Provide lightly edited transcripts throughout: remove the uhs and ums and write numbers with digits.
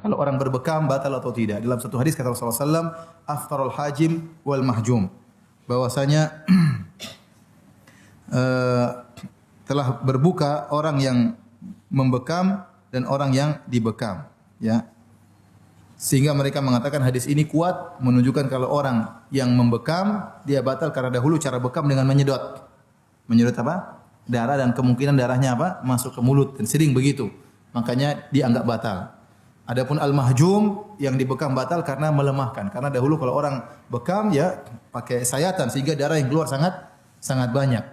kalau orang berbekam batal atau tidak. Dalam satu hadis kata Rasulullah SAW, aftarul hajim wal mahjum. Bahwasanya telah berbuka orang yang membekam dan orang yang dibekam, ya. Sehingga mereka mengatakan hadis ini kuat menunjukkan kalau orang yang membekam dia batal karena dahulu cara bekam dengan menyedot. Menyedot apa? Darah, dan kemungkinan darahnya apa? Masuk ke mulut, dan sering begitu. Makanya dianggap batal. Adapun al-mahjum yang dibekam batal karena melemahkan. Karena dahulu kalau orang bekam ya pakai sayatan sehingga darah yang keluar sangat banyak.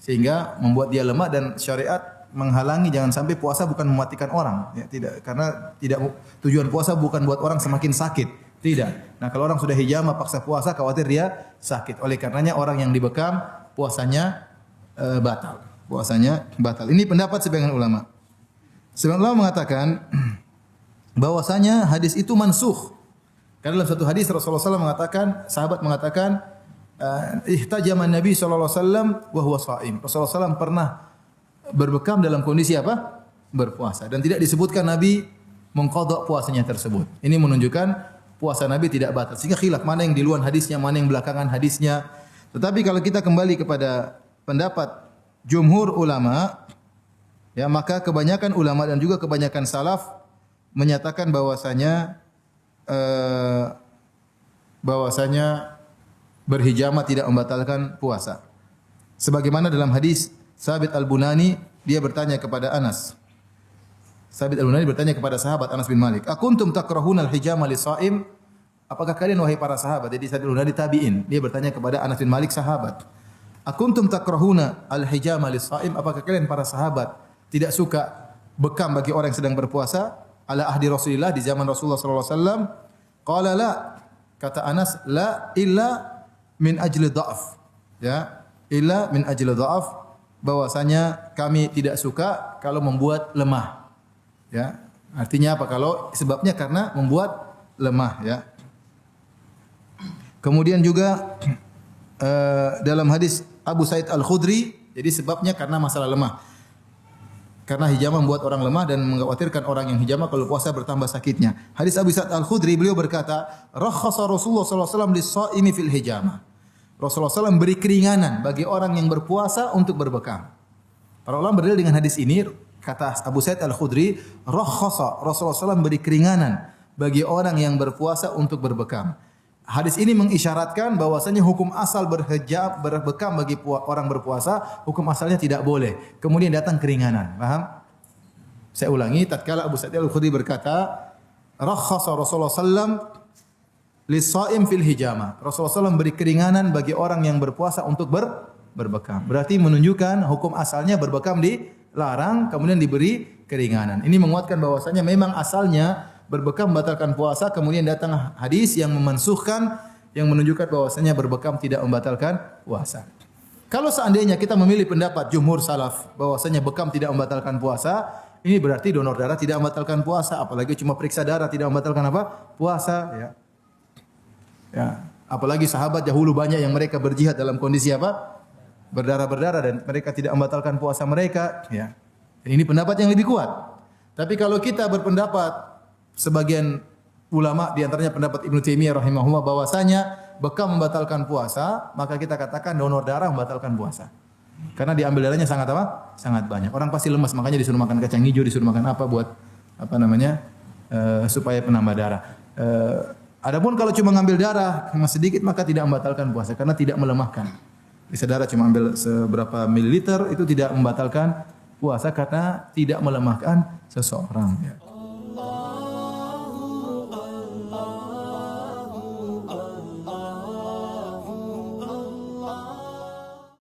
Sehingga membuat dia lemah, dan syariat menghalangi jangan sampai puasa bukan mematikan orang, ya, tidak, karena tidak, tujuan puasa bukan buat orang semakin sakit, tidak. Nah, kalau orang sudah hijamah paksa puasa khawatir dia sakit. Oleh karenanya orang yang dibekam puasanya batal. Puasanya batal. Ini pendapat sebagian ulama. Sebagian ulama mengatakan bahwasanya hadis itu mansukh. Karena dalam satu hadis Rasulullah SAW mengatakan, sahabat mengatakan, ihtajama Nabi sallallahu alaihi wasallam wa huwa shaim. Rasulullah SAW pernah berbekam dalam kondisi apa? Berpuasa, dan tidak disebutkan Nabi mengqadha puasanya tersebut. Ini menunjukkan puasa Nabi tidak batal. Sehingga khilaf mana yang duluan hadisnya, mana yang belakangan hadisnya. Tetapi kalau kita kembali kepada pendapat jumhur ulama, ya, maka kebanyakan ulama dan juga kebanyakan salaf menyatakan bahwasanya berhijamah tidak membatalkan puasa. Sebagaimana dalam hadis Sabit Al-Bunani, dia bertanya kepada Anas. Sabit Al-Bunani bertanya kepada sahabat Anas bin Malik, "Akuntum takrahuna al-hijama lis-shaim?" Apakah kalian wahai para sahabat? Jadi Sabit Al-Bunani tabi'in, dia bertanya kepada Anas bin Malik sahabat. "Akuntum takrahuna al-hijama lis-shaim?" Apakah kalian para sahabat tidak suka bekam bagi orang yang sedang berpuasa? Ala ahdi Rasulillah, di zaman Rasulullah sallallahu alaihi wasallam. Qala la, kata Anas, la illa min ajli dha'af. Ya, illa min ajli dha'af, bahwasanya kami tidak suka kalau membuat lemah. Ya, artinya apa? Kalau sebabnya karena membuat lemah, ya. Kemudian juga dalam hadis Abu Sa'id Al-Khudri, jadi sebabnya karena masalah lemah. Karena hijamah membuat orang lemah dan mengkhawatirkan orang yang hijamah kalau puasa bertambah sakitnya. Hadis Abu Sa'id Al-Khudri, beliau berkata, "Rakhasa Rasulullah sallallahu alaihi wasallam lis-shaimi fil hijamah." Rasulullah SAW beri keringanan bagi orang yang berpuasa untuk berbekam. Para ulama berdalil dengan hadis ini, kata Abu Sa'id Al-Khudri, rakhasa, Rasulullah SAW beri keringanan bagi orang yang berpuasa untuk berbekam. Hadis ini mengisyaratkan bahwasanya hukum asal berbekam bagi orang berpuasa, hukum asalnya tidak boleh. Kemudian datang keringanan. Paham? Saya ulangi, tatkala Abu Sa'id Al-Khudri berkata, rakhasa Rasulullah SAW lis-shaim fil hijamah. Rasulullah SAW beri keringanan bagi orang yang berpuasa untuk berbekam. Berarti menunjukkan hukum asalnya berbekam dilarang, kemudian diberi keringanan. Ini menguatkan bahwasanya memang asalnya berbekam membatalkan puasa, kemudian datang hadis yang memansukhkan, yang menunjukkan bahwasanya berbekam tidak membatalkan puasa. Kalau seandainya kita memilih pendapat jumhur salaf bahwasanya bekam tidak membatalkan puasa, ini berarti donor darah tidak membatalkan puasa, apalagi cuma periksa darah tidak membatalkan apa? Puasa, ya. Ya, apalagi sahabat dahulu banyak yang mereka berjihad dalam kondisi apa? Berdarah-berdarah, dan mereka tidak membatalkan puasa mereka, ya. Dan ini pendapat yang lebih kuat. Tapi kalau kita berpendapat sebagian ulama, di antaranya pendapat Ibnu Taimiyah rahimahullah, bahwasanya bekam membatalkan puasa, maka kita katakan donor darah membatalkan puasa. Karena diambil darahnya sangat apa? Sangat banyak. Orang pasti lemas, makanya disuruh makan kacang hijau, disuruh makan apa buat apa namanya? Supaya penambah darah. Adapun kalau cuma ngambil darah cuma sedikit, maka tidak membatalkan puasa karena tidak melemahkan. Bisa darah cuma ambil seberapa mililiter, itu tidak membatalkan puasa karena tidak melemahkan seseorang, ya.